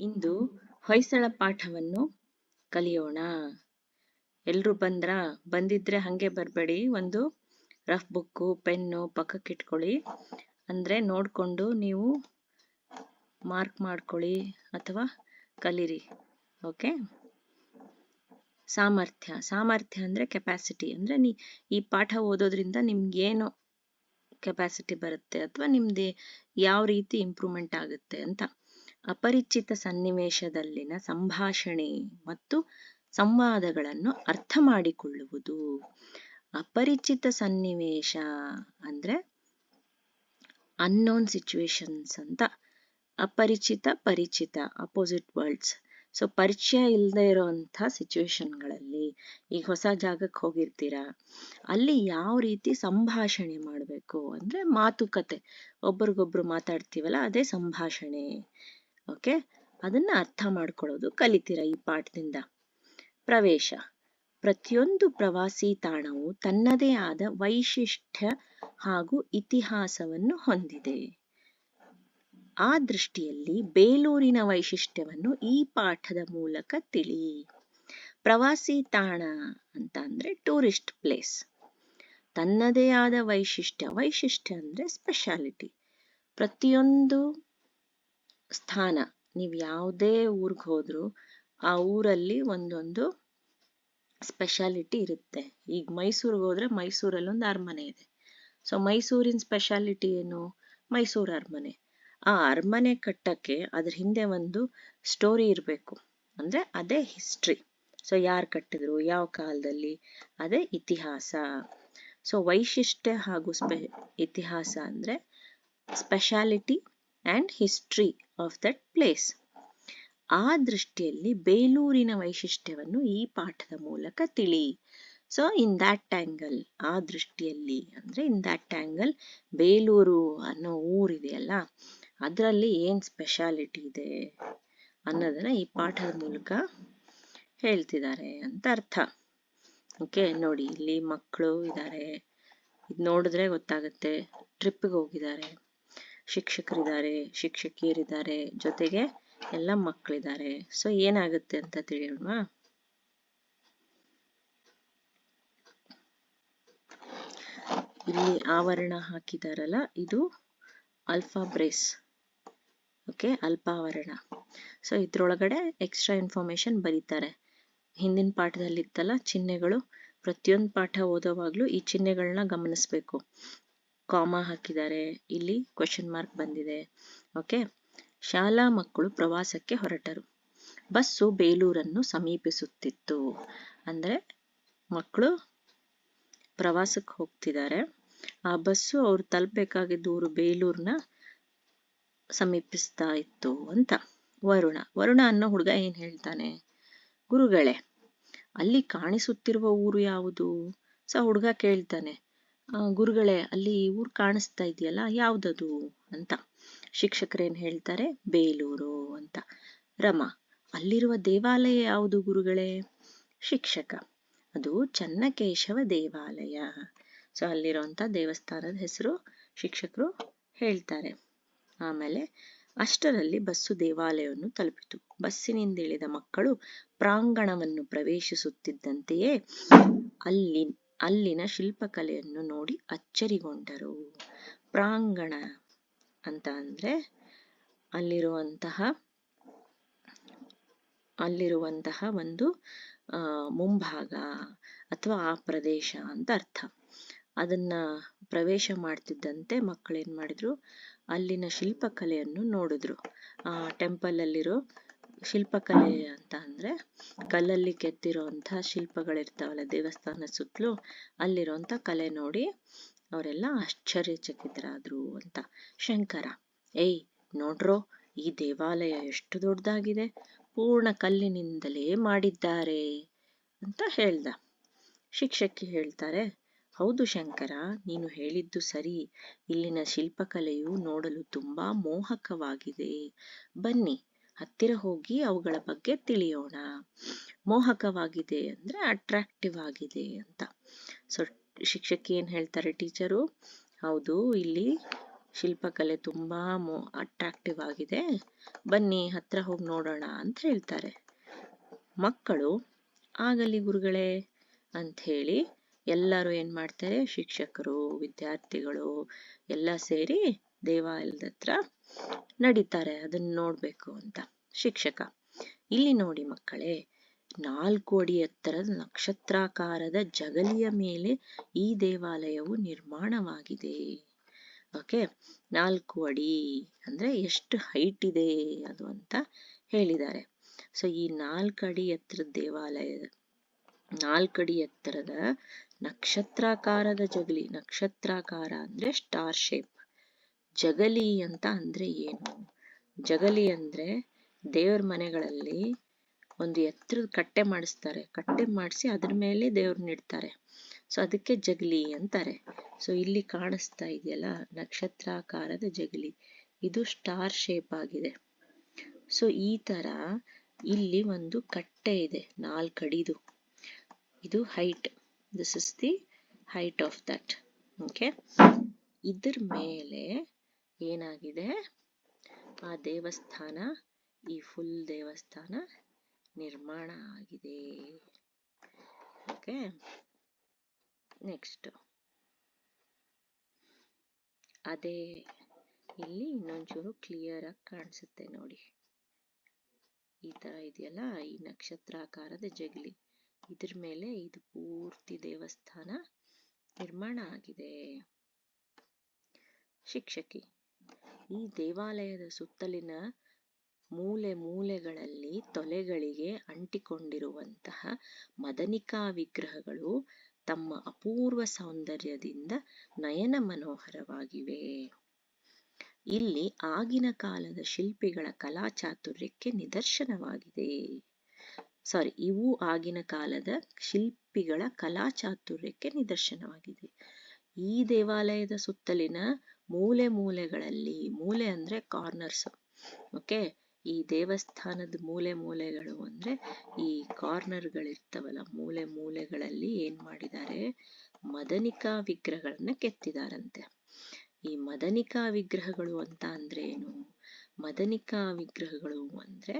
ಇಂದು ಹೊಯ್ಸಳ ಪಾಠವನ್ನು ಕಲಿಯೋಣ. ಎಲ್ರು ಬಂದಿದ್ರೆ ಹಂಗೆ ಬರ್ಬೇಡಿ, ಒಂದು ರಫ್ ಬುಕ್ಕು ಪೆನ್ನು ಪಕ್ಕಕ್ಕಿಟ್ಕೊಳ್ಳಿ. ಅಂದ್ರೆ ನೋಡ್ಕೊಂಡು ನೀವು ಮಾರ್ಕ್ ಮಾಡ್ಕೊಳ್ಳಿ ಅಥವಾ ಕಲೀರಿ. ಓಕೆ. ಸಾಮರ್ಥ್ಯ ಅಂದ್ರೆ ಕೆಪಾಸಿಟಿ. ಅಂದ್ರೆ ಈ ಪಾಠ ಓದೋದ್ರಿಂದ ನಿಮ್ಗೇನು ಕೆಪಾಸಿಟಿ ಬರುತ್ತೆ ಅಥವಾ ನಿಮ್ದು ಯಾವ ರೀತಿ ಇಂಪ್ರೂವ್ಮೆಂಟ್ ಆಗುತ್ತೆ ಅಂತ. ಅಪರಿಚಿತ ಸನ್ನಿವೇಶದಲ್ಲಿನ ಸಂಭಾಷಣೆ ಮತ್ತು ಸಂವಾದಗಳನ್ನು ಅರ್ಥ ಮಾಡಿಕೊಳ್ಳುವುದು. ಅಪರಿಚಿತ ಸನ್ನಿವೇಶ ಅಂದ್ರೆ ಅನ್ನೋನ್ ಸಿಚುವೇಶನ್ಸ್ ಅಂತ. ಪರಿಚಿತ ಅಪೋಸಿಟ್ ವರ್ಡ್ಸ್. ಸೊ ಪರಿಚಯ ಇಲ್ಲದೆ ಇರೋಂಥ ಸಿಚುವೇಶನ್ಗಳಲ್ಲಿ, ಈಗ ಹೊಸ ಜಾಗಕ್ಕೆ ಹೋಗಿರ್ತೀರಾ, ಅಲ್ಲಿ ಯಾವ ರೀತಿ ಸಂಭಾಷಣೆ ಮಾಡಬೇಕು ಅಂದ್ರೆ ಮಾತುಕತೆ, ಒಬ್ರಿಗೊಬ್ರು ಮಾತಾಡ್ತೀವಲ್ಲ ಅದೇ ಸಂಭಾಷಣೆ. ಓಕೆ, ಅದನ್ನ ಅರ್ಥ ಮಾಡ್ಕೊಳ್ಳೋದು ಕಲಿತೀರಾ ಈ ಪಾಠದಿಂದ. ಪ್ರವೇಶ. ಪ್ರತಿಯೊಂದು ಪ್ರವಾಸಿ ತಾಣವು ತನ್ನದೇ ಆದ ವೈಶಿಷ್ಟ್ಯ ಹಾಗೂ ಇತಿಹಾಸವನ್ನು ಹೊಂದಿದೆ. ಆ ದೃಷ್ಟಿಯಲ್ಲಿ ಬೇಲೂರಿನ ವೈಶಿಷ್ಟ್ಯವನ್ನು ಈ ಪಾಠದ ಮೂಲಕ ತಿಳಿ. ಪ್ರವಾಸಿ ತಾಣ ಅಂತ ಅಂದ್ರೆ ಟೂರಿಸ್ಟ್ ಪ್ಲೇಸ್. ತನ್ನದೇ ಆದ ವೈಶಿಷ್ಟ್ಯ ಅಂದ್ರೆ ಸ್ಪೆಷಾಲಿಟಿ. ಪ್ರತಿಯೊಂದು ಸ್ಥಾನ, ನೀವು ಯಾವುದೇ ಊರಿಗೆ ಹೋದ್ರು ಆ ಊರಲ್ಲಿ ಒಂದೊಂದು ಸ್ಪೆಷಾಲಿಟಿ ಇರುತ್ತೆ. ಈಗ ಮೈಸೂರಿಗೆ ಹೋದ್ರೆ ಮೈಸೂರಲ್ಲಿ ಒಂದು ಅರಮನೆ ಇದೆ. ಸೊ ಮೈಸೂರಿನ ಸ್ಪೆಷಾಲಿಟಿ ಏನು? ಮೈಸೂರು ಅರಮನೆ. ಆ ಅರಮನೆ ಕಟ್ಟಕ್ಕೆ ಅದ್ರ ಹಿಂದೆ ಒಂದು ಸ್ಟೋರಿ ಇರಬೇಕು, ಅಂದ್ರೆ ಅದೇ ಹಿಸ್ಟ್ರಿ. ಸೊ ಯಾರು ಕಟ್ಟಿದ್ರು, ಯಾವ ಕಾಲದಲ್ಲಿ, ಅದೇ ಇತಿಹಾಸ. ಸೊ ವೈಶಿಷ್ಟ್ಯ ಹಾಗೂ ಇತಿಹಾಸ ಅಂದ್ರೆ speciality and history of that place. ಆ ದೃಷ್ಟಿಯಲ್ಲಿ ಬೇಲೂರಿನ ವೈಶಿಷ್ಟ್ಯವನ್ನು ಈ ಪಾಠದ ಮೂಲಕ ತಿಳಿ. ಸೊ ಇನ್ ದ್ಯಾಟ್ ಆಂಗಲ್, ಆ ದೃಷ್ಟಿಯಲ್ಲಿ ಅಂದ್ರೆ ಇನ್ ದ್ಯಾಟ್ ಆಂಗಲ್, ಬೇಲೂರು ಅನ್ನೋ ಊರಿದೆಯಲ್ಲ ಅದರಲ್ಲಿ ಏನ್ ಸ್ಪೆಷಾಲಿಟಿ ಇದೆ ಅನ್ನೋದನ್ನ ಈ ಪಾಠದ ಮೂಲಕ ಹೇಳ್ತಿದ್ದಾರೆ ಅಂತ ಅರ್ಥ. ಓಕೆ, ನೋಡಿ ಇಲ್ಲಿ ಮಕ್ಕಳು ಇದ್ದಾರೆ, ಇದು ನೋಡಿದ್ರೆ ಗೊತ್ತಾಗುತ್ತೆ. ಟ್ರಿಪ್ಗೆ ಹೋಗಿದ್ದಾರೆ, ಶಿಕ್ಷಕರಿದ್ದಾರೆ, ಶಿಕ್ಷಕಿಯರಿದ್ದಾರೆ, ಜೊತೆಗೆ ಎಲ್ಲ ಮಕ್ಕಳಿದ್ದಾರೆ. ಸೊ ಏನಾಗುತ್ತೆ ಅಂತ ತಿಳಿಯೋಣ. ಇಲ್ಲಿ ಆವರಣ ಹಾಕಿದಾರಲ್ಲ, ಇದು ಅಲ್ಫಾ ಬ್ರೇಸ್. ಓಕೆ, ಅಲ್ಪಾವರಣ. ಸೊ ಇದ್ರೊಳಗಡೆ ಎಕ್ಸ್ಟ್ರಾ ಇನ್ಫಾರ್ಮೇಶನ್ ಬರೀತಾರೆ. ಹಿಂದಿನ ಪಾಠದಲ್ಲಿ ಇತ್ತಲ್ಲ ಚಿಹ್ನೆಗಳು, ಪ್ರತಿಯೊಂದು ಪಾಠ ಓದೋವಾಗ್ಲೂ ಈ ಚಿಹ್ನೆಗಳನ್ನ ಗಮನಿಸಬೇಕು. ಕಾಮಾ ಹಾಕಿದ್ದಾರೆ, ಇಲ್ಲಿ ಕ್ವೆಶ್ಚನ್ ಮಾರ್ಕ್ ಬಂದಿದೆ. ಓಕೆ. ಶಾಲಾ ಮಕ್ಕಳು ಪ್ರವಾಸಕ್ಕೆ ಹೊರಟರು. ಬಸ್ಸು ಬೇಲೂರನ್ನು ಸಮೀಪಿಸುತ್ತಿತ್ತು. ಅಂದ್ರೆ ಮಕ್ಕಳು ಪ್ರವಾಸಕ್ಕೆ ಹೋಗ್ತಿದ್ದಾರೆ, ಆ ಬಸ್ಸು ಅವ್ರು ತಲುಪಬೇಕಾಗಿದ್ದ ಊರು ಬೇಲೂರ್ನ ಸಮೀಪಿಸ್ತಾ ಇತ್ತು ಅಂತ. ವರುಣ ಅನ್ನೋ ಹುಡುಗ ಏನ್ ಹೇಳ್ತಾನೆ? ಗುರುಗಳೇ, ಅಲ್ಲಿ ಕಾಣಿಸುತ್ತಿರುವ ಊರು ಯಾವುದು? ಸೊ ಹುಡುಗ ಕೇಳ್ತಾನೆ, ಗುರುಗಳೇ ಅಲ್ಲಿ ಊರು ಕಾಣಿಸ್ತಾ ಇದೆಯಲ್ಲ ಯಾವ್ದದು ಅಂತ. ಶಿಕ್ಷಕರೇನ್ ಹೇಳ್ತಾರೆ? ಬೇಲೂರು ಅಂತ. ರಮಾ, ಅಲ್ಲಿರುವ ದೇವಾಲಯ ಯಾವುದು ಗುರುಗಳೇ? ಶಿಕ್ಷಕ, ಅದು ಚನ್ನಕೇಶವ ದೇವಾಲಯ. ಸೊ ಅಲ್ಲಿರುವಂತ ದೇವಸ್ಥಾನದ ಹೆಸರು ಶಿಕ್ಷಕರು ಹೇಳ್ತಾರೆ. ಆಮೇಲೆ ಅಷ್ಟರಲ್ಲಿ ಬಸ್ಸು ದೇವಾಲಯವನ್ನು ತಲುಪಿತು. ಬಸ್ಸಿನಿಂದ ಇಳಿದ ಮಕ್ಕಳು ಪ್ರಾಂಗಣವನ್ನು ಪ್ರವೇಶಿಸುತ್ತಿದ್ದಂತೆಯೇ ಅಲ್ಲಿನ ಶಿಲ್ಪಕಲೆಯನ್ನು ನೋಡಿ ಅಚ್ಚರಿಗೊಂಡರು. ಪ್ರಾಂಗಣ ಅಂತ ಅಂದ್ರೆ ಅಲ್ಲಿರುವಂತಹ ಒಂದು ಮುಂಭಾಗ ಅಥವಾ ಆ ಪ್ರದೇಶ ಅಂತ ಅರ್ಥ. ಅದನ್ನ ಪ್ರವೇಶ ಮಾಡ್ತಿದ್ದಂತೆ ಮಕ್ಕಳೇನ್ ಮಾಡಿದ್ರು? ಅಲ್ಲಿನ ಶಿಲ್ಪಕಲೆಯನ್ನು ನೋಡಿದ್ರು. ಟೆಂಪಲ್ ಅಲ್ಲಿರೋ ಶಿಲ್ಪಕಲೆ ಅಂತ ಅಂದ್ರೆ ಕಲ್ಲಲ್ಲಿ ಕೆತ್ತಿರೋಂಥ ಶಿಲ್ಪಗಳಿರ್ತಾವಲ್ಲ ದೇವಸ್ಥಾನ ಸುತ್ತಲೂ, ಅಲ್ಲಿರೋಂಥ ಕಲೆ ನೋಡಿ ಅವರೆಲ್ಲ ಆಶ್ಚರ್ಯಚಕಿತರಾದ್ರು ಅಂತ. ಶಂಕರ, ಏಯ್ ನೋಡ್ರೋ, ಈ ದೇವಾಲಯ ಎಷ್ಟು ದೊಡ್ಡದಾಗಿದೆ, ಪೂರ್ಣ ಕಲ್ಲಿನಿಂದಲೇ ಮಾಡಿದ್ದಾರೆ ಅಂತ ಹೇಳ್ದ. ಶಿಕ್ಷಕಿ ಹೇಳ್ತಾರೆ, ಹೌದು ಶಂಕರ, ನೀನು ಹೇಳಿದ್ದು ಸರಿ. ಇಲ್ಲಿನ ಶಿಲ್ಪಕಲೆಯು ನೋಡಲು ತುಂಬಾ ಮೋಹಕವಾಗಿದೆ. ಬನ್ನಿ ಹತ್ತಿರ ಹೋಗಿ ಅವುಗಳ ಬಗ್ಗೆ ತಿಳಿಯೋಣ. ಮೋಹಕವಾಗಿದೆ ಅಂದ್ರೆ ಅಟ್ರಾಕ್ಟಿವ್ ಆಗಿದೆ ಅಂತ. ಸೊ ಶಿಕ್ಷಕಿ ಏನ್ ಹೇಳ್ತಾರೆ? ಟೀಚರು, ಹೌದು, ಇಲ್ಲಿ ಶಿಲ್ಪಕಲೆ ತುಂಬಾ ಅಟ್ರಾಕ್ಟಿವ್ ಆಗಿದೆ, ಬನ್ನಿ ಹತ್ರ ಹೋಗಿ ನೋಡೋಣ ಅಂತ ಹೇಳ್ತಾರೆ. ಮಕ್ಕಳು ಆಗಲಿ ಗುರುಗಳೇ ಅಂತ ಹೇಳಿ ಎಲ್ಲರೂ ಏನ್ ಮಾಡ್ತಾರೆ, ಶಿಕ್ಷಕರು ವಿದ್ಯಾರ್ಥಿಗಳು ಎಲ್ಲ ಸೇರಿ ದೇವಾಲಯದ ಹತ್ರ ನಡೀತಾರೆ ಅದನ್ನ ನೋಡ್ಬೇಕು ಅಂತ. ಶಿಕ್ಷಕ, ಇಲ್ಲಿ ನೋಡಿ ಮಕ್ಕಳೇ, 4 ಅಡಿ ಎತ್ತರದ ನಕ್ಷತ್ರಾಕಾರದ ಜಗಲಿಯ ಮೇಲೆ ಈ ದೇವಾಲಯವು ನಿರ್ಮಾಣವಾಗಿದೆ. ಓಕೆ, 4 ಅಡಿ ಅಂದ್ರೆ ಎಷ್ಟು ಹೈಟ್ ಇದೆ ಅದು ಅಂತ ಹೇಳಿದ್ದಾರೆ. ಸೊ ಈ 4 ಅಡಿ ಎತ್ತರದ ದೇವಾಲಯದ 4 ಅಡಿ ಎತ್ತರದ ನಕ್ಷತ್ರಾಕಾರದ ಜಗಲಿ, ನಕ್ಷತ್ರಾಕಾರ ಅಂದ್ರೆ ಸ್ಟಾರ್ ಶೇಪ್. ಜಗಲಿ ಅಂತ ಅಂದ್ರೆ ಏನು? ಜಗಲಿ ಅಂದ್ರೆ ದೇವ್ರ ಮನೆಗಳಲ್ಲಿ ಒಂದು ಎತ್ತರದ ಕಟ್ಟೆ ಮಾಡಿಸ್ತಾರೆ, ಕಟ್ಟೆ ಮಾಡಿಸಿ ಅದ್ರ ಮೇಲೆ ದೇವ್ರನ್ನ ಇಡ್ತಾರೆ. ಸೊ ಅದಕ್ಕೆ ಜಗಲಿ ಅಂತಾರೆ. ಸೊ ಇಲ್ಲಿ ಕಾಣಿಸ್ತಾ ಇದೆಯಲ್ಲ ನಕ್ಷತ್ರಾಕಾರದ ಜಗಲಿ, ಇದು ಸ್ಟಾರ್ ಶೇಪ್ ಆಗಿದೆ. ಸೊ ಈ ತರ ಇಲ್ಲಿ ಒಂದು ಕಟ್ಟೆ ಇದೆ 4 ಅಡಿದು. ಇದು height, this is the height of that. Okay, ಇದ್ರ ಮೇಲೆ ಏನಾಗಿದೆ, ಆ ದೇವಸ್ಥಾನ, ಈ ಫುಲ್ ದೇವಸ್ಥಾನ ನಿರ್ಮಾಣ ಆಗಿದೆ. ಓಕೆ, ನೆಕ್ಸ್ಟ್ ಅದೇ ಇಲ್ಲಿ ಇನ್ನೊಂಚೂರು ಕ್ಲಿಯರ್ ಆಗಿ ಕಾಣಿಸುತ್ತೆ ನೋಡಿ. ಈ ತರ ಇದೆಯಲ್ಲ ಈ ನಕ್ಷತ್ರಾಕಾರದ ಜಗಲಿ, ಇದ್ರ ಮೇಲೆ ಇದು ಪೂರ್ತಿ ದೇವಸ್ಥಾನ ನಿರ್ಮಾಣ ಆಗಿದೆ. ಶಿಕ್ಷಕಿ, ಈ ದೇವಾಲಯದ ಸುತ್ತಲಿನ ಮೂಲೆ ಮೂಲೆಗಳಲ್ಲಿ ತೊಲೆಗಳಿಗೆ ಅಂಟಿಕೊಂಡಿರುವಂತಹ ಮದನಿಕಾ ವಿಗ್ರಹಗಳು ತಮ್ಮ ಅಪೂರ್ವ ಸೌಂದರ್ಯದಿಂದ ನಯನ ಮನೋಹರವಾಗಿವೆ. ಇಲ್ಲಿ ಆಗಿನ ಕಾಲದ ಶಿಲ್ಪಿಗಳ ಕಲಾಚಾತುರ್ಯಕ್ಕೆ ನಿದರ್ಶನವಾಗಿದೆ. ಇವು ಆಗಿನ ಕಾಲದ ಶಿಲ್ಪಿಗಳ ಕಲಾಚಾತುರ್ಯಕ್ಕೆ ನಿದರ್ಶನವಾಗಿದೆ. ಈ ದೇವಾಲಯದ ಸುತ್ತಲಿನ ಮೂಲೆ ಮೂಲೆಗಳಲ್ಲಿ, ಮೂಲೆ ಅಂದ್ರೆ ಕಾರ್ನರ್ಸ್, ಓಕೆ, ಈ ದೇವಸ್ಥಾನದ ಮೂಲೆ ಮೂಲೆಗಳು ಅಂದ್ರೆ ಈ ಕಾರ್ನರ್ಗಳಿರ್ತಾವಲ್ಲ, ಮೂಲೆ ಮೂಲೆಗಳಲ್ಲಿ ಏನ್ ಮಾಡಿದ್ದಾರೆ, ಮದನಿಕಾ ವಿಗ್ರಹಗಳನ್ನ ಕೆತ್ತಿದಾರಂತೆ. ಈ ಮದನಿಕಾ ವಿಗ್ರಹಗಳು ಅಂತ ಅಂದ್ರೆ ಏನು? ಮದನಿಕಾ ವಿಗ್ರಹಗಳು ಅಂದ್ರೆ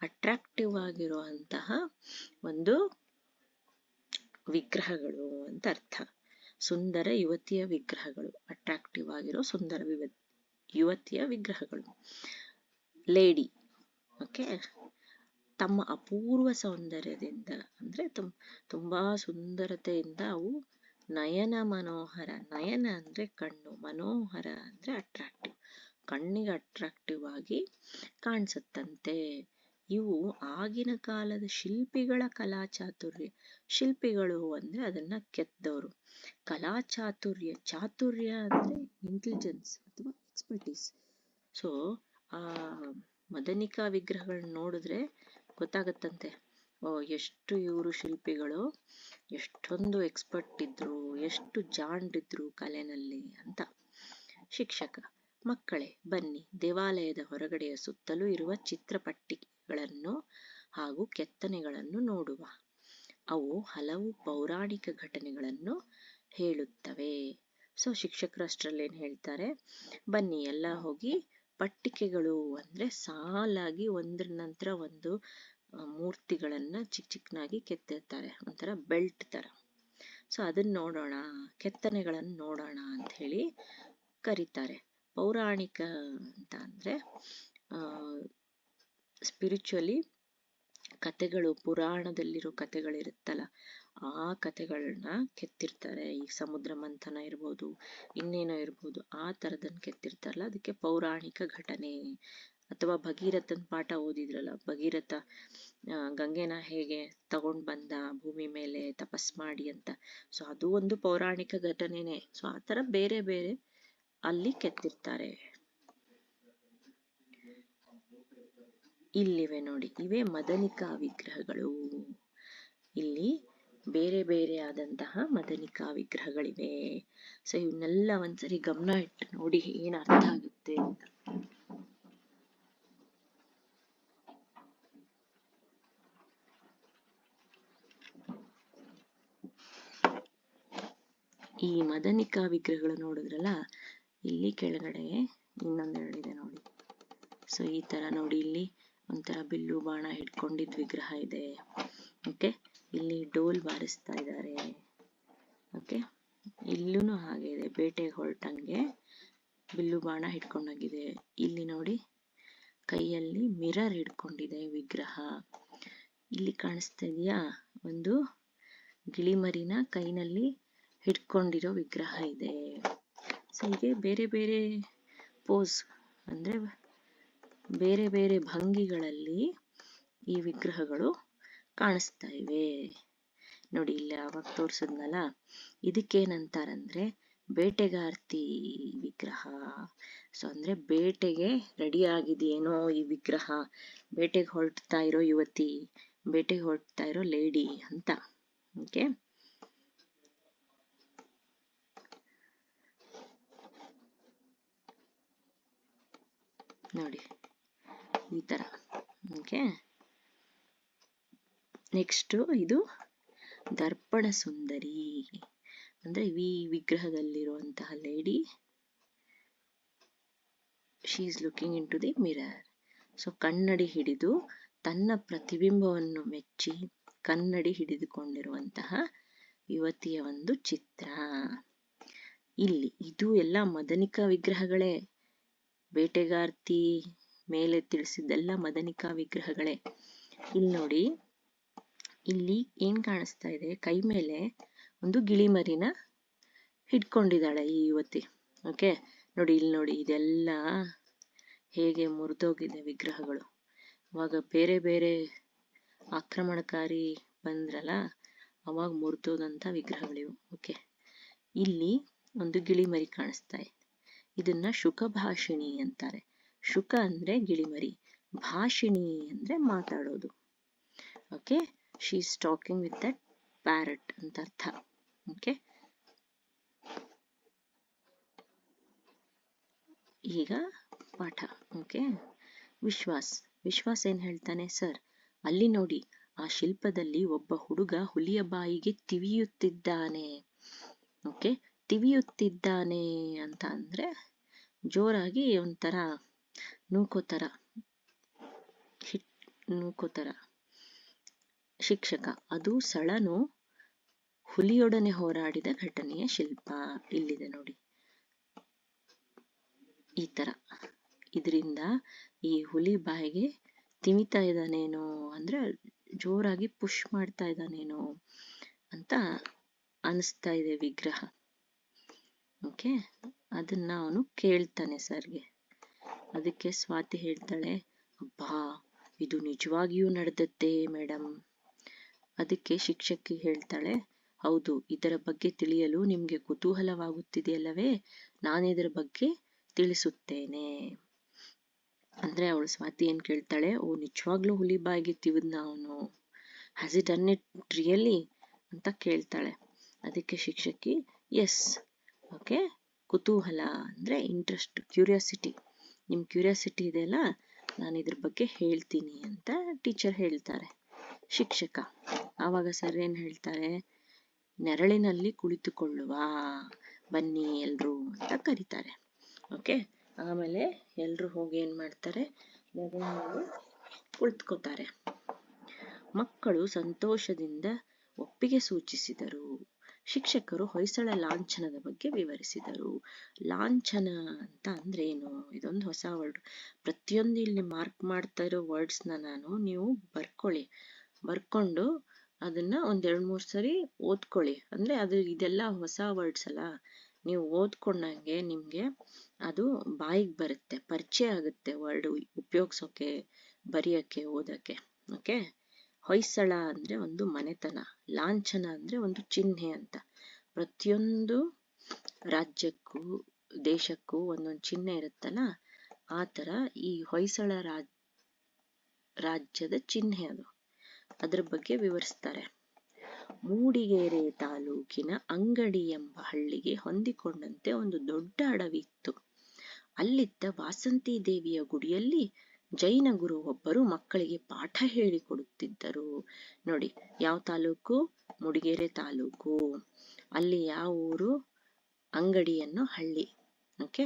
ಅಟ್ರಾಕ್ಟಿವ್ ಆಗಿರುವಂತಹ ಒಂದು ವಿಗ್ರಹಗಳು ಅಂತ ಅರ್ಥ. ಸುಂದರ ಯುವತಿಯ ವಿಗ್ರಹಗಳು, ಅಟ್ರಾಕ್ಟಿವ್ ಆಗಿರೋ ಸುಂದರ ಯುವತಿಯ ವಿಗ್ರಹಗಳು, ಲೇಡಿ. ಓಕೆ, ತಮ್ಮ ಅಪೂರ್ವ ಸೌಂದರ್ಯದಿಂದ ಅಂದ್ರೆ ತುಂಬಾ ಸುಂದರತೆಯಿಂದ ಅವು ನಯನ ಮನೋಹರ, ನಯನ ಅಂದ್ರೆ ಕಣ್ಣು, ಮನೋಹರ ಅಂದ್ರೆ ಅಟ್ರಾಕ್ಟಿವ್, ಕಣ್ಣಿಗೆ ಅಟ್ರಾಕ್ಟಿವ್ ಆಗಿ ಕಾಣಿಸುತ್ತಂತೆ. ಇವು ಆಗಿನ ಕಾಲದ ಶಿಲ್ಪಿಗಳ ಕಲಾಚಾತುರ್ಯ. ಶಿಲ್ಪಿಗಳು ಅಂದ್ರೆ ಅದನ್ನ ಕೆತ್ತದವರು. ಕಲಾಚಾತುರ್ಯ, ಚಾತುರ್ಯ ಅಂದ್ರೆ ಇಂಟೆಲಿಜೆನ್ಸ್ ಅಥವಾ ಎಕ್ಸ್ಪರ್ಟೀಸ್. ಸೊ ಆ ಮದನಿಕಾ ವಿಗ್ರಹಗಳನ್ನ ನೋಡಿದ್ರೆ ಗೊತ್ತಾಗತ್ತಂತೆ, ಎಷ್ಟು ಇವರು ಶಿಲ್ಪಿಗಳು ಎಷ್ಟೊಂದು ಎಕ್ಸ್ಪರ್ಟ್ ಇದ್ರು, ಎಷ್ಟು ಜಾಣ್ರಿದ್ರು ಕಲೆನಲ್ಲಿ ಅಂತ. ಶಿಕ್ಷಕ, ಮಕ್ಕಳೇ ಬನ್ನಿ ದೇವಾಲಯದ ಹೊರಗಡೆಯ ಸುತ್ತಲೂ ಇರುವ ಚಿತ್ರಪಟ್ಟಿಗಳನ್ನು ಹಾಗೂ ಕೆತ್ತನೆಗಳನ್ನು ನೋಡುವ. ಅವು ಹಲವು ಪೌರಾಣಿಕ ಘಟನೆಗಳನ್ನು ಹೇಳುತ್ತವೆ. ಸೊ ಶಿಕ್ಷಕರು ಅಷ್ಟರಲ್ಲಿ ಏನ್ ಹೇಳ್ತಾರೆ, ಬನ್ನಿ ಎಲ್ಲ ಹೋಗಿ ಪಟ್ಟಿಕೆಗಳು ಅಂದ್ರೆ ಸಾಲಾಗಿ ಒಂದ್ರ ನಂತರ ಒಂದು ಮೂರ್ತಿಗಳನ್ನ ಚಿಕ್ಕನಾಗಿ ಕೆತ್ತಿರ್ತಾರೆ, ಒಂಥರ ಬೆಲ್ಟ್ ತರ. ಸೊ ಅದನ್ನ ನೋಡೋಣ, ಕೆತ್ತನೆಗಳನ್ನು ನೋಡೋಣ ಅಂತ ಹೇಳಿ ಕರೀತಾರೆ. ಪೌರಾಣಿಕ ಅಂತ ಅಂದ್ರೆ ಸ್ಪಿರಿಚುವಲಿ ಕತೆಗಳು, ಪುರಾಣದಲ್ಲಿರೋ ಕತೆಗಳಿರುತ್ತಲ್ಲ ಆ ಕತೆಗಳನ್ನ ಕೆತ್ತಿರ್ತಾರೆ. ಈ ಸಮುದ್ರ ಮಂಥನ ಇರ್ಬೋದು, ಇನ್ನೇನೋ ಇರ್ಬೋದು, ಆ ತರದನ್ನ ಕೆತ್ತಿರ್ತಾರಲ್ಲ ಅದಕ್ಕೆ ಪೌರಾಣಿಕ ಘಟನೆ. ಅಥವಾ ಭಗೀರಥನ್ ಪಾಠ ಓದಿದ್ರಲ್ಲ, ಭಗೀರಥ ಗಂಗೆನ ಹೇಗೆ ತಗೊಂಡ್ ಬಂದ ಭೂಮಿ ಮೇಲೆ ತಪಸ್ ಮಾಡಿ ಅಂತ. ಸೊ ಅದು ಒಂದು ಪೌರಾಣಿಕ ಘಟನೆನೆ. ಸೊ ಆ ತರ ಬೇರೆ ಬೇರೆ ಅಲ್ಲಿ ಕೆತ್ತಿರ್ತಾರೆ. ಇಲ್ಲಿವೆ ನೋಡಿ, ಇವೇ ಮದನಿಕಾ ವಿಗ್ರಹಗಳು. ಇಲ್ಲಿ ಬೇರೆ ಬೇರೆ ಆದಂತಹ ಮದನಿಕಾ ವಿಗ್ರಹಗಳಿವೆ. ಸೊ ಇವನ್ನೆಲ್ಲ ಒಂದ್ಸರಿ ಗಮನ ಇಟ್ಟು ನೋಡಿ ಏನ್ ಅರ್ಥ ಆಗುತ್ತೆ ಅಂತ. ಈ ಮದನಿಕಾ ವಿಗ್ರಹಗಳು ನೋಡಿದ್ರಲ್ಲ, ಇಲ್ಲಿ ಕೆಳಗಡೆ ಇನ್ನೊಂದೆರಡಿದೆ ನೋಡಿ. ಸೊ ಈ ತರ ನೋಡಿ, ಇಲ್ಲಿ ಒಂಥರ ಬಿಲ್ಲು ಬಾಣ ಹಿಡ್ಕೊಂಡಿದ್ ವಿಗ್ರಹ ಇದೆ. ಓಕೆ, ಇಲ್ಲಿ ಡೋಲ್ ಬಾರಿಸ್ತಾ ಇದ್ದಾರೆ. ಓಕೆ, ಇಲ್ಲೂ ಹಾಗೆ ಇದೆ, ಬೇಟೆಗೆ ಹೊರಟಂಗೆ ಬಿಲ್ಲು ಬಾಣ ಹಿಡ್ಕೊಂಡಾಗಿದೆ. ಇಲ್ಲಿ ನೋಡಿ, ಕೈಯಲ್ಲಿ ಮಿರರ್ ಹಿಡ್ಕೊಂಡಿದೆ ವಿಗ್ರಹ. ಇಲ್ಲಿ ಕಾಣಿಸ್ತಾ ಇದೆಯಾ, ಒಂದು ಗಿಳಿಮರಿನ ಕೈನಲ್ಲಿ ಹಿಡ್ಕೊಂಡಿರೋ ವಿಗ್ರಹ ಇದೆ. ಸೊ ಹೀಗೆ ಬೇರೆ ಬೇರೆ ಪೋಸ್ ಅಂದ್ರೆ ಬೇರೆ ಬೇರೆ ಭಂಗಿಗಳಲ್ಲಿ ಈ ವಿಗ್ರಹಗಳು ಕಾಣಿಸ್ತಾ ಇವೆ ನೋಡಿ. ಇಲ್ಲಿ ಆವಾಗ ತೋರ್ಸದ್ನಲ್ಲ, ಇದಕ್ಕೇನಂತಾರಂದ್ರೆ ಬೇಟೆಗಾರ್ತಿ ವಿಗ್ರಹ. ಸೊ ಅಂದ್ರೆ ಬೇಟೆಗೆ ರೆಡಿ ಆಗಿದೆಯೇನೋ ಈ ವಿಗ್ರಹ, ಬೇಟೆಗೆ ಹೊರಡ್ತಾ ಇರೋ ಯುವತಿ, ಬೇಟೆಗೆ ಹೊರಡ್ತಾ ಇರೋ ಲೇಡಿ ಅಂತ. ಓಕೆ, ನೋಡಿ ಈ ತರ. ಓಕೆ, ನೆಕ್ಸ್ಟ್ ಇದು ದರ್ಪಣ ಸುಂದರಿ. ಅಂದ್ರೆ ಈ ವಿಗ್ರಹದಲ್ಲಿರುವಂತಹ lady, she is looking into the mirror. So ಕನ್ನಡಿ ಹಿಡಿದು ತನ್ನ ಪ್ರತಿಬಿಂಬವನ್ನು ಮೆಚ್ಚಿ ಕನ್ನಡಿ ಹಿಡಿದುಕೊಂಡಿರುವಂತಹ ಯುವತಿಯ ಒಂದು ಚಿತ್ರ. ಇಲ್ಲಿ ಇದು ಎಲ್ಲ ಮದನಿಕಾ ವಿಗ್ರಹಗಳೇ. ಬೇಟೆಗಾರ್ತಿ ಮೇಲೆ ತಿಳಿಸಿದ್ದೆಲ್ಲ ಮದನಿಕಾ ವಿಗ್ರಹಗಳೇ. ಇಲ್ಲಿ ನೋಡಿ, ಇಲ್ಲಿ ಏನ್ ಕಾಣಿಸ್ತಾ ಇದೆ, ಕೈ ಮೇಲೆ ಒಂದು ಗಿಳಿಮರಿನ ಹಿಡ್ಕೊಂಡಿದ್ದಾಳೆ ಈ ಯುವತಿ. ಓಕೆ ನೋಡಿ, ಇಲ್ಲಿ ನೋಡಿ, ಇದೆಲ್ಲ ಹೇಗೆ ಮುರಿದೋಗಿದೆ ವಿಗ್ರಹಗಳು. ಅವಾಗ ಬೇರೆ ಬೇರೆ ಆಕ್ರಮಣಕಾರಿ ಬಂದ್ರಲ್ಲ, ಅವಾಗ ಮುರಿದೋದಂತ ವಿಗ್ರಹಗಳಿವು. ಓಕೆ, ಇಲ್ಲಿ ಒಂದು ಗಿಳಿಮರಿ ಕಾಣಿಸ್ತಾ ಇದೆ. ಇದನ್ನ ಶುಕಭಾಷಿಣಿ ಅಂತಾರೆ. ಶುಕ ಅಂದ್ರೆ ಗಿಳಿಮರಿ, ಭಾಷಿಣಿ ಅಂದ್ರೆ ಮಾತಾಡೋದು. Okay, she is talking with that parrot ಅಂತ ಅರ್ಥ. ಓಕೆ, ಈಗ ಪಾಠ. ಓಕೆ, ವಿಶ್ವಾಸ್ ಏನ್ ಹೇಳ್ತಾನೆ, ಸರ್ ಅಲ್ಲಿ ನೋಡಿ, ಆ ಶಿಲ್ಪದಲ್ಲಿ ಒಬ್ಬ ಹುಡುಗ ಹುಲಿಯ ಬಾಯಿಗೆ ತಿವಿಯುತ್ತಿದ್ದಾನೆ. ಓಕೆ, ತಿವಿಯುತ್ತಿದ್ದಾನೆ ಅಂತ ಅಂದ್ರೆ ಜೋರಾಗಿ ಒಂಥರ ನೂಕೋತರ. ಶಿಕ್ಷಕ, ಅದು ಸಳನು ಹುಲಿಯೊಡನೆ ಹೋರಾಡಿದ ಘಟನೆಯ ಶಿಲ್ಪ. ಇಲ್ಲಿದೆ ನೋಡಿ, ಈ ತರ. ಇದರಿಂದ ಈ ಹುಲಿ ಬಾಯಿಗೆ ತಿವಿತಾ ಇದ್ದಾನೇನೋ ಅಂದ್ರೆ ಜೋರಾಗಿ ಪುಷ್ ಮಾಡ್ತಾ ಇದ್ದಾನೇನೋ ಅಂತ ಅನಿಸ್ತಾ ಇದೆ ವಿಗ್ರಹ. ಓಕೆ, ಅದನ್ನ ಅವನು ಕೇಳ್ತಾನೆ ಸರ್ಗೆ. ಅದಕ್ಕೆ ಸ್ವಾತಿ ಹೇಳ್ತಾಳೆ, ಅಬ್ಬಾ ಇದು ನಿಜವಾಗಿಯೂ ನಡೆದದ್ದೇ ಮೇಡಮ್. ಅದಕ್ಕೆ ಶಿಕ್ಷಕಿ ಹೇಳ್ತಾಳೆ, ಹೌದು, ಇದರ ಬಗ್ಗೆ ತಿಳಿಯಲು ನಿಮ್ಗೆ ಕುತೂಹಲವಾಗುತ್ತಿದೆಯಲ್ಲವೇ, ನಾನಿದರ ಬಗ್ಗೆ ತಿಳಿಸುತ್ತೇನೆ. ಅಂದ್ರೆ ಅವಳು ಸ್ವಾತಿ ಏನ್ ಕೇಳ್ತಾಳೆ, ಓ ನಿಜವಾಗ್ಲೂ ಹುಲಿ ಬಾಯಿಗೆ ತಿವಿದ್ನ ಅವನು, has it done it really ಅಂತ ಕೇಳ್ತಾಳೆ. ಅದಕ್ಕೆ ಶಿಕ್ಷಕಿ, ಎಸ್. ಓಕೆ, ಕುತೂಹಲ ಅಂದ್ರೆ ಇಂಟ್ರೆಸ್ಟ್, ಕ್ಯೂರಿಯಾಸಿಟಿ. ನಿಮ್ ಕ್ಯೂರಿಯಾಸಿಟಿ ಇದೆಯಲ್ಲ, ನಾನು ಇದ್ರ ಬಗ್ಗೆ ಹೇಳ್ತೀನಿ ಅಂತ ಟೀಚರ್ ಹೇಳ್ತಾರೆ. ಶಿಕ್ಷಕ ಆವಾಗ ಸರ್ ಏನ್ ಹೇಳ್ತಾರೆ, ನೆರಳಿನಲ್ಲಿ ಕುಳಿತುಕೊಳ್ಳುವ, ಬನ್ನಿ ಎಲ್ರು ಅಂತ ಕರೀತಾರೆ. ಓಕೆ, ಆಮೇಲೆ ಎಲ್ರು ಹೋಗಿ ಏನ್ ಮಾಡ್ತಾರೆ, ನೆರಳಿನಲ್ಲಿ ಕುಳಿತುಕೋತಾರೆ. ಮಕ್ಕಳು ಸಂತೋಷದಿಂದ ಒಪ್ಪಿಗೆ ಸೂಚಿಸಿದರು. ಶಿಕ್ಷಕರು ಹೊಯ್ಸಳ ಲಾಂಛನದ ಬಗ್ಗೆ ವಿವರಿಸಿದರು. ಲಾಂಛನ ಅಂತ ಅಂದ್ರೆ ಏನು, ಇದೊಂದು ಹೊಸ ವರ್ಡ್. ಪ್ರತಿಯೊಂದು ಇಲ್ಲಿ ಮಾರ್ಕ್ ಮಾಡ್ತಾ ಇರೋ ವರ್ಡ್ಸ್ ನೀವು ಬರ್ಕೊಂಡು ಅದನ್ನ ಒಂದ್ 2-3 ಸರಿ ಓದ್ಕೊಳ್ಳಿ. ಅಂದ್ರೆ ಅದು ಇದೆಲ್ಲ ಹೊಸ ವರ್ಡ್ಸ್ ಅಲ್ಲ, ನೀವು ಓದ್ಕೊಂಡಂಗೆ ನಿಮ್ಗೆ ಅದು ಬಾಯಿಗೆ ಬರುತ್ತೆ, ಪರಿಚಯ ಆಗುತ್ತೆ ವರ್ಡ್ ಉಪಯೋಗಿಸೋಕೆ, ಬರೆಯಕ್ಕೆ, ಓದಕ್ಕೆ. ಓಕೆ, ಹೊಯ್ಸಳ ಅಂದ್ರೆ ಒಂದು ಮನೆತನ, ಲಾಂಛನ ಅಂದ್ರೆ ಒಂದು ಚಿಹ್ನೆ ಅಂತ. ಪ್ರತಿಯೊಂದು ರಾಜ್ಯಕ್ಕೂ ದೇಶಕ್ಕೂ ಒಂದೊಂದು ಚಿಹ್ನೆ ಇರುತ್ತಲ್ಲ, ಆ ತರ ಈ ಹೊಯ್ಸಳ ರಾಜ್ಯದ ಚಿಹ್ನೆ ಅದು. ಅದ್ರ ಬಗ್ಗೆ ವಿವರಿಸ್ತಾರೆ. ಮೂಡಿಗೆರೆ ತಾಲೂಕಿನ ಅಂಗಡಿ ಎಂಬ ಹಳ್ಳಿಗೆ ಹೊಂದಿಕೊಂಡಂತೆ ಒಂದು ದೊಡ್ಡ ಅಡವಿ ಇತ್ತು. ಅಲ್ಲಿದ್ದ ವಾಸಂತಿ ದೇವಿಯ ಗುಡಿಯಲ್ಲಿ ಜೈನ ಗುರು ಒಬ್ಬರು ಮಕ್ಕಳಿಗೆ ಪಾಠ ಹೇಳಿಕೊಡುತ್ತಿದ್ದರು. ನೋಡಿ, ಯಾವ ತಾಲೂಕು, ಮೂಡಿಗೆರೆ ತಾಲೂಕು. ಅಲ್ಲಿ ಯಾವ ಊರು, ಅಂಗಡಿ ಅನ್ನೋ ಹಳ್ಳಿ. ಓಕೆ.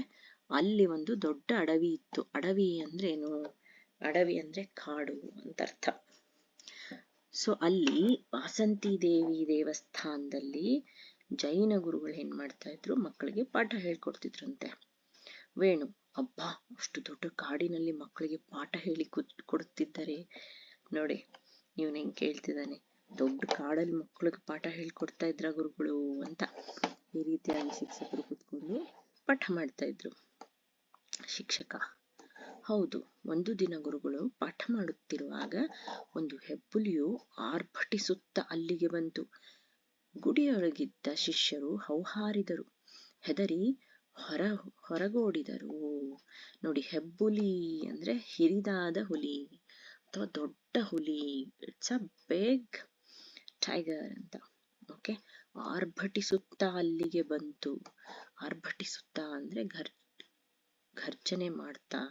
ಅಲ್ಲಿ ಒಂದು ದೊಡ್ಡ ಅಡವಿ ಇತ್ತು. ಅಡವಿ ಅಂದ್ರೆ ಏನು? ಅಡವಿ ಅಂದ್ರೆ ಕಾಡು ಅಂತ ಅರ್ಥ. ಸೊ ಅಲ್ಲಿ ವಾಸಂತಿ ದೇವಿ ದೇವಸ್ಥಾನದಲ್ಲಿ ಜೈನ ಗುರುಗಳು ಏನ್ ಮಾಡ್ತಾ ಇದ್ರು, ಮಕ್ಕಳಿಗೆ ಪಾಠ ಹೇಳ್ಕೊಡ್ತಿದ್ರಂತೆ. ವೇಣು, ಅಬ್ಬಾ, ಅಷ್ಟು ದೊಡ್ಡ ಕಾಡಿನಲ್ಲಿ ಮಕ್ಕಳಿಗೆ ಪಾಠ ಹೇಳಿ ಕೊಡುತ್ತಿದ್ದಾರೆ ನೋಡಿ. ಇವನ್ ಹೆಂಗ್ ಕೇಳ್ತಿದ್ದಾನೆ, ದೊಡ್ಡ ಕಾಡಲ್ಲಿ ಮಕ್ಕಳಿಗೆ ಪಾಠ ಹೇಳ್ಕೊಡ್ತಾ ಇದ್ರ ಗುರುಗಳು ಅಂತ. ಈ ರೀತಿಯಾಗಿ ಶಿಕ್ಷಕರು ಕುತ್ಕೊಂಡು ಪಾಠ ಮಾಡ್ತಾ ಇದ್ರು. ಶಿಕ್ಷಕ, ಹೌದು, ಒಂದು ದಿನ ಗುರುಗಳು ಪಾಠ ಮಾಡುತ್ತಿರುವಾಗ ಒಂದು ಹೆಬ್ಬುಲಿಯು ಆರ್ಭಟಿಸುತ್ತಾ ಅಲ್ಲಿಗೆ ಬಂತು. ಗುಡಿಯೊಳಗಿದ್ದ ಶಿಷ್ಯರು ಹೌಹಾರಿದರು, ಹೆದರಿ ಹೊರಗೋಡಿದರು. ನೋಡಿ, ಹೆಬ್ಬುಲಿ ಅಂದ್ರೆ ಹಿರಿದಾದ ಹುಲಿ ಅಥವಾ ದೊಡ್ಡ ಹುಲಿ. ಇಟ್ಸ್ ಅ ಬಿಗ್ ಟೈಗರ್ ಅಂತ. ಓಕೆ. ಆರ್ಭಟಿಸುತ್ತಾ ಅಲ್ಲಿಗೆ ಬಂತು. ಆರ್ಭಟಿಸುತ್ತಾ ಅಂದ್ರೆ ಘರ್ಜನೆ ಮಾಡ್ತಾ,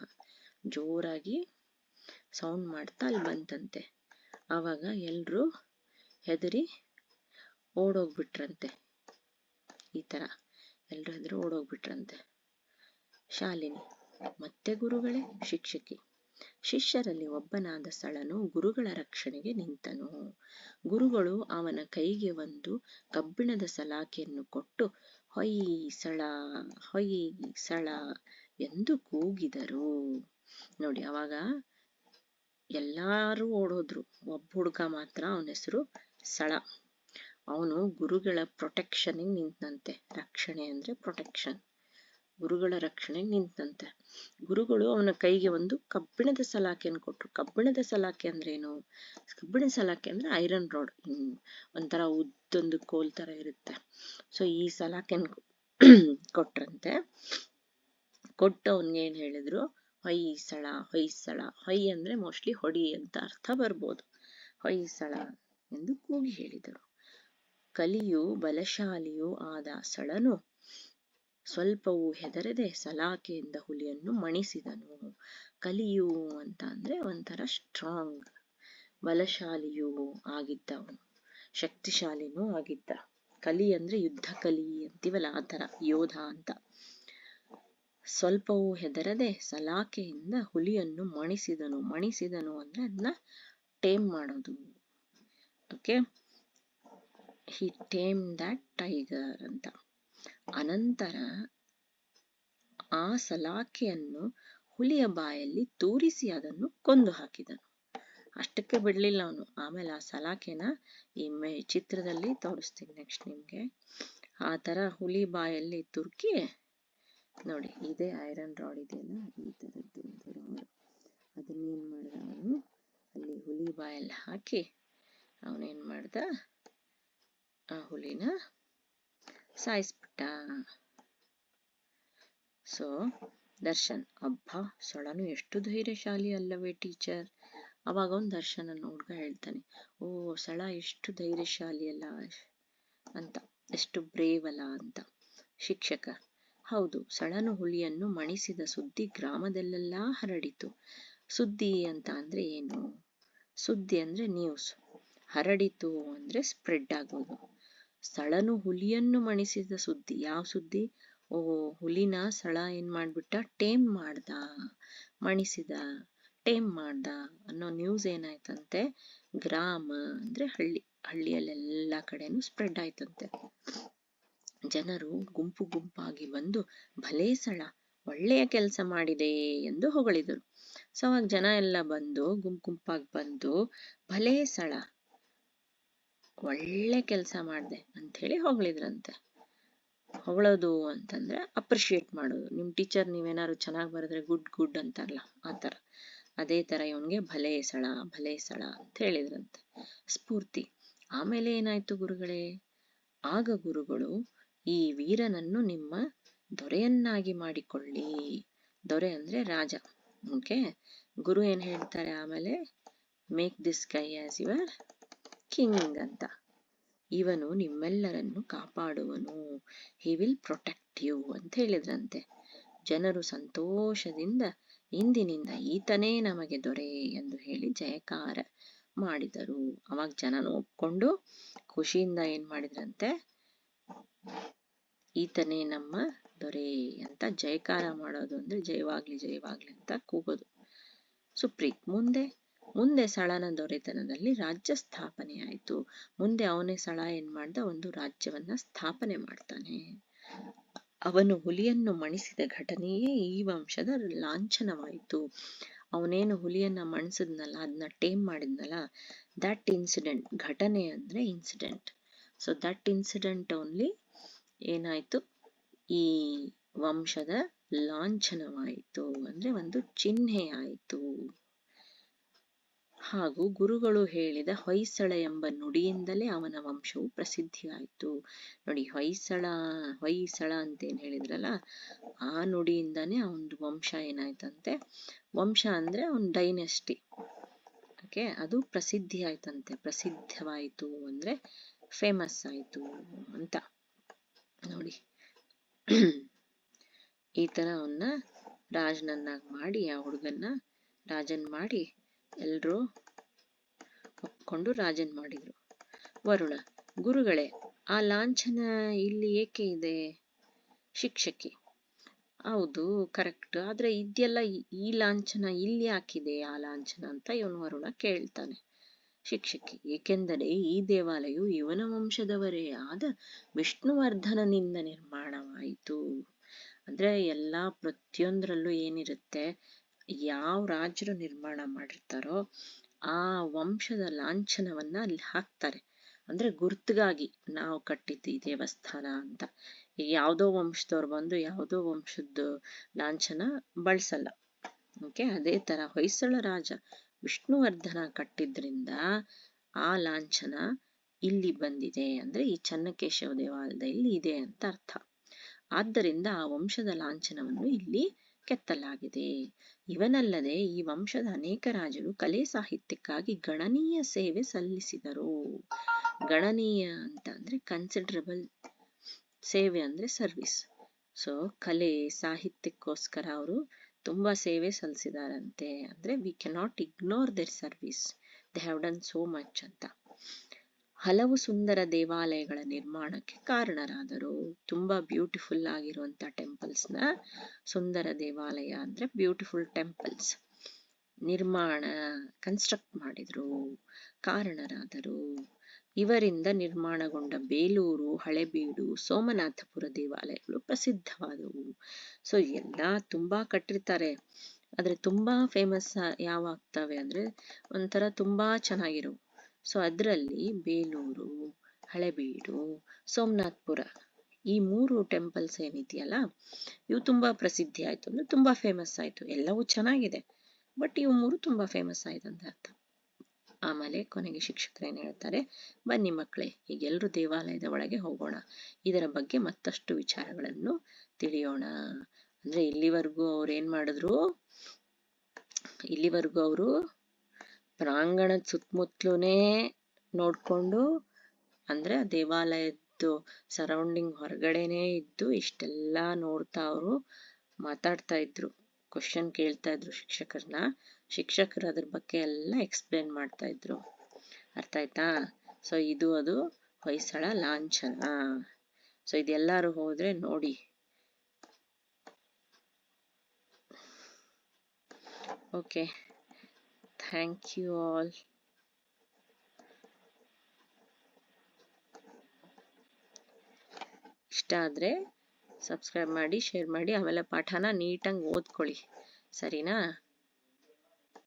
ಜೋರಾಗಿ ಸೌಂಡ್ ಮಾಡ್ತಾ ಅಲ್ಲಿ ಬಂತಂತೆ. ಆವಾಗ ಎಲ್ರು ಹೆದರಿ ಓಡೋಗ್ಬಿಟ್ರಂತೆ. ಈ ತರ ಎಲ್ರು ಹೆದರಿ ಓಡೋಗ್ಬಿಟ್ರಂತೆ. ಶಾಲಿನಿ, ಮತ್ತೆ ಗುರುಗಳೇ? ಶಿಕ್ಷಕಿ, ಶಿಷ್ಯರಲ್ಲಿ ಒಬ್ಬನಾದ ಸಳನು ಗುರುಗಳ ರಕ್ಷಣೆಗೆ ನಿಂತನು. ಗುರುಗಳು ಅವನ ಕೈಗೆ ಒಂದು ಕಬ್ಬಿಣದ ಸಲಾಕೆಯನ್ನು ಕೊಟ್ಟು ಹೊಯ್ ಸಳ, ಹೊಯ್ ಸಳ ಎಂದು ಕೂಗಿದರು. ನೋಡಿ, ಅವಾಗ ಎಲ್ಲಾರು ಓಡೋದ್ರು. ಒಬ್ಬ ಹುಡುಗ ಮಾತ್ರ, ಅವನ ಹೆಸರು ಸಳ. ಅವನು ಗುರುಗಳ ಪ್ರೊಟೆಕ್ಷನ್ಗೆ ನಿಂತಂತೆ. ರಕ್ಷಣೆ ಅಂದ್ರೆ ಪ್ರೊಟೆಕ್ಷನ್. ಗುರುಗಳ ರಕ್ಷಣೆಗೆ ನಿಂತಂತೆ. ಗುರುಗಳು ಅವನ ಕೈಗೆ ಒಂದು ಕಬ್ಬಿಣದ ಸಲಾಕೆಯನ್ನು ಕೊಟ್ರು. ಕಬ್ಬಿಣದ ಸಲಾಕೆ ಅಂದ್ರೆ ಏನು? ಕಬ್ಬಿಣದ ಸಲಾಕೆ ಅಂದ್ರೆ ಐರನ್ ರಾಡ್, ಒಂಥರ ಉದ್ದೊಂದು ಕೋಲ್ ತರ ಇರುತ್ತೆ. ಸೊ ಈ ಸಲಾಕೆಯನ್ನು ಕೊಟ್ರಂತೆ. ಕೊಟ್ಟು ಅವನ್ಗೆ ಏನ್ ಹೇಳಿದ್ರು, ಹೊಯ್ಸಳ, ಹೊಯ್ಸಳ. ಹೊಯ್ ಅಂದ್ರೆ ಮೋಸ್ಟ್ಲಿ ಹೊಡಿ ಅಂತ ಅರ್ಥ ಬರ್ಬೋದು. ಹೊಯ್ಸಳ ಎಂದು ಕೂಗಿ ಹೇಳಿದರು. ಕಲಿಯು ಬಲಶಾಲಿಯೂ ಆದ ಸಳನು ಸ್ವಲ್ಪವೂ ಹೆದರದೆ ಸಲಾಕೆಯಿಂದ ಹುಲಿಯನ್ನು ಮಣಿಸಿದನು. ಕಲಿಯು ಅಂತ ಅಂದ್ರೆ ಒಂಥರ ಸ್ಟ್ರಾಂಗ್, ಬಲಶಾಲಿಯೂ ಆಗಿದ್ದವನು, ಶಕ್ತಿಶಾಲಿನೂ ಆಗಿದ್ದ. ಕಲಿ ಅಂದ್ರೆ ಯುದ್ಧ ಕಲಿ ಅಂತೀವಲ್ಲ, ಆ ತರ ಯೋಧ ಅಂತ. ಸ್ವಲ್ಪವೂ ಹೆದರದೆ ಸಲಾಕೆಯಿಂದ ಹುಲಿಯನ್ನು ಮಣಿಸಿದನು. ಮಣಿಸಿದನು ಅಂದ್ರೆ ಅದನ್ನ ಟೇಮ್ ಮಾಡೋದು. Okay. He time that tiger ಅಂತ. ಅನಂತರ ಆ ಸಲಾಕೆಯನ್ನು ಹುಲಿಯ ಬಾಯಲ್ಲಿ ತೂರಿಸಿ ಅದನ್ನು ಕೊಂದು ಹಾಕಿದನು. ಅಷ್ಟಕ್ಕೆ ಬಿಡ್ಲಿಲ್ಲ ಅವನು. ಆಮೇಲೆ ಆ ಸಲಾಕೆನ ಈ ಚಿತ್ರದಲ್ಲಿ ತೋರಿಸ್ತೀನಿ ನೆಕ್ಸ್ಟ್ ನಿಮ್ಗೆ. ಆ ತರ ಹುಲಿ ಬಾಯಲ್ಲಿ ತುರ್ಕಿ, ನೋಡಿ ಇದೇ ಐರನ್ ರಾಡ್ ಇದೆಯಲ್ಲ, ಈ ತರದ್ದು ಒಂದು ರಾಡ್, ಅದನ್ನೇನ್ ಮಾಡ್ದ ಅವನು ಅಲ್ಲಿ ಹುಲಿ ಬಾಯಲ್ಲಿ ಹಾಕಿ ಅವನೇನ್ ಮಾಡ್ದ, ಆ ಹುಲಿನ ಸಾಯಿಸ್ಬಿಟ್ಟ. ಸೊ ದರ್ಶನ್, ಅಬ್ಬಾ, ಸೊಳನು ಎಷ್ಟು ಧೈರ್ಯಶಾಲಿ ಅಲ್ಲವೇ ಟೀಚರ್. ಅವಾಗ ಒಂದು ದರ್ಶನ್ ಅನ್ನೋ ಹುಡ್ಗ ಹೇಳ್ತಾನೆ, ಓ ಸಳ ಎಷ್ಟು ಧೈರ್ಯಶಾಲಿ ಅಲ್ಲ ಅಂತ, ಎಷ್ಟು ಬ್ರೇವ್ ಅಲ್ಲ ಅಂತ. ಶಿಕ್ಷಕ, ಹೌದು, ಸಳನು ಹುಲಿಯನ್ನು ಮಣಿಸಿದ ಸುದ್ದಿ ಗ್ರಾಮದಲ್ಲೆಲ್ಲಾ ಹರಡಿತು. ಸುದ್ದಿ ಅಂತ ಅಂದ್ರೆ ಏನು? ಸುದ್ದಿ ಅಂದ್ರೆ ನ್ಯೂಸ್, ಹರಡಿತು ಅಂದ್ರೆ ಸ್ಪ್ರೆಡ್ ಆಗೋದು. ಸಳನು ಹುಲಿಯನ್ನು ಮಣಿಸಿದ ಸುದ್ದಿ, ಯಾವ ಸುದ್ದಿ? ಓ, ಹುಲಿನ ಸಳ ಏನ್ ಮಾಡ್ಬಿಟ್ಟ, ಟೇಮ್ ಮಾಡ್ದ, ಮಣಿಸಿದ, ಟೇಮ್ ಮಾಡ್ದ ಅನ್ನೋ ನ್ಯೂಸ್ ಏನಾಯ್ತಂತೆ, ಗ್ರಾಮ ಅಂದ್ರೆ ಹಳ್ಳಿ, ಹಳ್ಳಿಯಲ್ಲೆಲ್ಲಾ ಕಡೆನೂ ಸ್ಪ್ರೆಡ್ ಆಯ್ತಂತೆ. ಜನರು ಗುಂಪು ಗುಂಪಾಗಿ ಬಂದು ಭಲೇ ಸಳ, ಒಳ್ಳೆಯ ಕೆಲಸ ಮಾಡಿದೆ ಎಂದು ಹೊಗಳಿದರು. ಸೊ ಅವಾಗ ಜನ ಎಲ್ಲ ಬಂದು ಗುಂಪಾಗಿ ಬಂದು ಭಲೇ ಸಳ, ಒಳ್ಳೆ ಕೆಲಸ ಮಾಡ್ದೆ ಅಂತ ಹೇಳಿ ಹೊಗಳಿದ್ರಂತೆ. ಹೊಗಳೋದು ಅಂತಂದ್ರೆ ಅಪ್ರಿಶಿಯೇಟ್ ಮಾಡೋದು. ನಿಮ್ ಟೀಚರ್ ನೀವೇನಾದ್ರು ಚೆನ್ನಾಗಿ ಬರೆದ್ರೆ ಗುಡ್ ಗುಡ್ ಅಂತಾರಲ್ಲ, ಆ ತರ. ಅದೇ ತರ ಇವನ್ಗೆ ಭಲೇ ಸಳ, ಭಲೇ ಸಳ ಅಂತ ಹೇಳಿದ್ರಂತೆ. ಸ್ಫೂರ್ತಿ, ಆಮೇಲೆ ಏನಾಯ್ತು ಗುರುಗಳೇ? ಆಗ ಗುರುಗಳು, ಈ ವೀರನನ್ನು ನಿಮ್ಮ ದೊರೆಯನ್ನಾಗಿ ಮಾಡಿಕೊಳ್ಳಿ. ದೊರೆ ಅಂದ್ರೆ ರಾಜ. ಓಕೆ. ಗುರು ಏನ್ ಹೇಳ್ತಾರೆ ಆಮೇಲೆ, make this guy as your king ಅಂತ. ಇವನು ನಿಮ್ಮೆಲ್ಲರನ್ನು ಕಾಪಾಡುವನು, ಹಿ ವಿಲ್ ಪ್ರೊಟೆಕ್ಟ್ ಯು ಅಂತ ಹೇಳಿದ್ರಂತೆ. ಜನರು ಸಂತೋಷದಿಂದ ಇಂದಿನಿಂದ ಈತನೇ ನಮಗೆ ದೊರೆ ಎಂದು ಹೇಳಿ ಜಯಕಾರ ಮಾಡಿದರು. ಅವಾಗ ಜನನು ಒಪ್ಕೊಂಡು ಖುಷಿಯಿಂದ ಏನ್ ಮಾಡಿದ್ರಂತೆ, ಈತನೇ ನಮ್ಮ ದೊರೆ ಅಂತ ಜಯಕಾರ ಮಾಡೋದು, ಅಂದ್ರೆ ಜಯವಾಗ್ಲಿ ಜಯವಾಗ್ಲಿ ಅಂತ ಕೂಗೋದು. ಸುಪ್ರೀತ್ ಮುಂದೆ ಸಳನ ದೊರೆತನದಲ್ಲಿ ರಾಜ್ಯ ಸ್ಥಾಪನೆ ಆಯಿತು. ಮುಂದೆ ಅವನೇ ಸಳ ಏನ್ ಮಾಡ್ದ, ಒಂದು ರಾಜ್ಯವನ್ನ ಸ್ಥಾಪನೆ ಮಾಡ್ತಾನೆ. ಅವನು ಹುಲಿಯನ್ನು ಮಣಿಸಿದ ಘಟನೆಯೇ ಈ ವಂಶದ ಲಾಂಛನವಾಯಿತು. ಅವನೇನು ಹುಲಿಯನ್ನ ಮಣಿಸಿದ್ನಲ್ಲ, ಅದನ್ನ ಟೇಮ್ ಮಾಡಿದ್ನಲ್ಲ, ದಟ್ ಇನ್ಸಿಡೆಂಟ್, ಘಟನೆ ಅಂದ್ರೆ incident. So that incident only ಏನಾಯ್ತು, ಈ ವಂಶದ ಲಾಂಛನವಾಯಿತು, ಅಂದ್ರೆ ಒಂದು ಚಿಹ್ನೆ ಆಯಿತು. ಹಾಗೂ ಗುರುಗಳು ಹೇಳಿದ ಹೊಯ್ಸಳ ಎಂಬ ನುಡಿಯಿಂದಲೇ ಅವನ ವಂಶವು ಪ್ರಸಿದ್ಧಿಯಾಯಿತು. ನೋಡಿ, ಹೊಯ್ಸಳ ಅಂತ ಏನ್ ಹೇಳಿದ್ರಲ್ಲ, ಆ ನುಡಿಯಿಂದಾನೇ ಅವನ ವಂಶ ಏನಾಯ್ತಂತೆ, ವಂಶ ಅಂದ್ರೆ ಅವನ್ ಡೈನೆಸ್ಟಿ, ಓಕೆ, ಅದು ಪ್ರಸಿದ್ಧಿ ಆಯ್ತಂತೆ. ಪ್ರಸಿದ್ಧವಾಯಿತು ಅಂದ್ರೆ ಫೇಮಸ್ ಆಯ್ತು ಅಂತ ನೋಡಿ. ಈ ತರ ಅವನ್ನ ರಾಜನನ್ನಾಗಿ ಮಾಡಿ, ಆ ಹುಡುಗನ್ನ ರಾಜನ್ ಮಾಡಿ ಎಲ್ರೂ ಒಪ್ಕೊಂಡು ರಾಜನ್ ಮಾಡಿದ್ರು. ವರುಣ: ಗುರುಗಳೇ, ಆ ಲಾಂಛನ ಇಲ್ಲಿ ಏಕೆ ಇದೆ? ಶಿಕ್ಷಕಿ: ಹೌದು, ಕರೆಕ್ಟ್, ಆದ್ರೆ ಇದೆಲ್ಲ ಈ ಲಾಂಛನ ಇಲ್ಲಿ ಹಾಕಿದೆ, ಆ ಲಾಂಛನ ಅಂತ ಇವನು ವರುಣ ಕೇಳ್ತಾನೆ. ಶಿಕ್ಷಕಿ: ಏಕೆಂದರೆ ಈ ದೇವಾಲಯವು ಇವನ ವಂಶದವರೇ ಆದ ವಿಷ್ಣುವರ್ಧನನಿಂದ ನಿರ್ಮಾಣವಾಯಿತು. ಅಂದ್ರೆ ಎಲ್ಲಾ ಪ್ರತಿಯೊಂದ್ರಲ್ಲೂ ಏನಿರುತ್ತೆ, ಯಾವ ರಾಜರು ನಿರ್ಮಾಣ ಮಾಡಿರ್ತಾರೋ ಆ ವಂಶದ ಲಾಂಛನವನ್ನ ಅಲ್ಲಿ ಹಾಕ್ತಾರೆ. ಅಂದ್ರೆ ಗುರ್ತಿಗಾಗಿ ನಾವು ಕಟ್ಟಿದ್ದು ಈ ದೇವಸ್ಥಾನ ಅಂತ. ಈಗ ಯಾವ್ದೋ ವಂಶದವ್ರು ಬಂದು ಯಾವ್ದೋ ವಂಶದ ಲಾಂಛನ ಬಳಸಲ್ಲ. ಓಕೆ, ಅದೇ ತರ ಹೊಯ್ಸಳ ರಾಜ ವಿಷ್ಣುವರ್ಧನ ಕಟ್ಟಿದ್ರಿಂದ ಆ ಲಾಂಛನ ಇಲ್ಲಿ ಬಂದಿದೆ, ಅಂದ್ರೆ ಈ ಚನ್ನಕೇಶವ ದೇವಾಲಯದಲ್ಲಿ ಇದೆ ಅಂತ ಅರ್ಥ. ಆದ್ದರಿಂದ ಆ ವಂಶದ ಲಾಂಛನವನ್ನು ಇಲ್ಲಿ ಕೆತ್ತಲಾಗಿದೆ. ಇವನಲ್ಲದೆ ಈ ವಂಶದ ಅನೇಕ ರಾಜರು ಕಲೆ ಸಾಹಿತ್ಯಕ್ಕಾಗಿ ಗಣನೀಯ ಸೇವೆ ಸಲ್ಲಿಸಿದರು. ಗಣನೀಯ ಅಂತ ಅಂದ್ರೆ ಕನ್ಸಿಡರಬಲ್, ಸೇವೆ ಅಂದ್ರೆ ಸರ್ವಿಸ್. ಸೊ ಕಲೆ ಸಾಹಿತ್ಯಕ್ಕೋಸ್ಕರ ಅವರು ತುಂಬಾ ಸೇವೆ ಸಲ್ಲಿಸಿದಾರಂತೆ. ಅಂದ್ರೆ we cannot ignore their service, they have done so much ಅಂತ. ಹಲವು ಸುಂದರ ದೇವಾಲಯಗಳ ನಿರ್ಮಾಣಕ್ಕೆ ಕಾರಣರಾದರು. ತುಂಬಾ ಬ್ಯೂಟಿಫುಲ್ ಆಗಿರುವಂತ ಟೆಂಪಲ್ಸ್ ನ ಸುಂದರ ದೇವಾಲಯ ಅಂದ್ರೆ ಬ್ಯೂಟಿಫುಲ್ ಟೆಂಪಲ್ಸ್ ಕನ್ಸ್ಟ್ರಕ್ಟ್ ಮಾಡಿದ್ರು, ಕಾರಣರಾದರು. ಇವರಿಂದ ನಿರ್ಮಾಣಗೊಂಡ ಬೇಲೂರು, ಹಳೆಬೀಡು, ಸೋಮನಾಥಪುರ ದೇವಾಲಯಗಳು ಪ್ರಸಿದ್ಧವಾದವು. ಸೊ ಎಲ್ಲಾ ತುಂಬಾ ಕಟ್ಟಿರ್ತಾರೆ, ಆದ್ರೆ ತುಂಬಾ ಫೇಮಸ್ ಯಾವಾಗ್ತವೆ ಅಂದ್ರೆ ಒಂಥರ ತುಂಬಾ ಚೆನ್ನಾಗಿರೋ. ಸೊ ಅದರಲ್ಲಿ ಬೇಲೂರು, ಹಳೆಬೀಡು, ಸೋಮನಾಥಪುರ, ಈ 3 ಟೆಂಪಲ್ಸ್ ಏನಿದೆಯಲ್ಲ, ಇವು ತುಂಬಾ ಪ್ರಸಿದ್ಧಿ ಆಯ್ತು, ಅಂದ್ರೆ ತುಂಬಾ ಫೇಮಸ್ ಆಯ್ತು. ಎಲ್ಲವೂ ಚೆನ್ನಾಗಿದೆ, ಬಟ್ ಇವು 3 ತುಂಬಾ ಫೇಮಸ್ ಆಯ್ತು ಅಂತ ಅರ್ಥ. ಆಮೇಲೆ ಕೊನೆಗೆ ಶಿಕ್ಷಕರು ಏನ್ ಹೇಳ್ತಾರೆ, ಬನ್ನಿ ಮಕ್ಕಳೇ, ಈಗ ಎಲ್ರು ದೇವಾಲಯದ ಒಳಗೆ ಹೋಗೋಣ, ಇದರ ಬಗ್ಗೆ ಮತ್ತಷ್ಟು ವಿಚಾರಗಳನ್ನು ತಿಳಿಯೋಣ. ಅಂದ್ರೆ ಇಲ್ಲಿವರೆಗೂ ಅವ್ರು ಏನ್ ಮಾಡಿದ್ರು, ಇಲ್ಲಿವರೆಗೂ ಅವರು ಪ್ರಾಂಗಣದ ಸುತ್ತಮುತ್ತಲೂನೇ ನೋಡ್ಕೊಂಡು, ಅಂದ್ರೆ ದೇವಾಲಯದ್ದು ಸರೌಂಡಿಂಗ್ ಹೊರಗಡೆನೆ ಇದ್ದು ಇಷ್ಟೆಲ್ಲಾ ನೋಡ್ತಾ ಅವರು ಮಾತಾಡ್ತಾ ಇದ್ರು, ಕ್ವಶನ್ ಕೇಳ್ತಾ ಇದ್ರು ಶಿಕ್ಷಕರನ್ನ. ಶಿಕ್ಷಕರು ಅದ್ರ ಬಗ್ಗೆ ಎಲ್ಲ ಎಕ್ಸ್ಪ್ಲೇನ್ ಮಾಡ್ತಾ ಇದ್ರು. ಅರ್ಥ ಆಯ್ತಾ? ಸೊ ಇದು ಅದು ಹೊಯ್ಸಳ ಲಾಂಛನ. ಸೊ ಇದೆಲ್ಲಾರು ಹೋದ್ರೆ ನೋಡಿ. Okay, thank you all. ಇಷ್ಟ ಆದ್ರೆ ಸಬ್ಸ್ಕ್ರೈಬ್ ಮಾಡಿ, ಶೇರ್ ಮಾಡಿ, ಆಮೇಲೆ ಪಾಠನ ನೀಟಾಗಿ ಓದ್ಕೊಳ್ಳಿ, ಸರಿನಾ?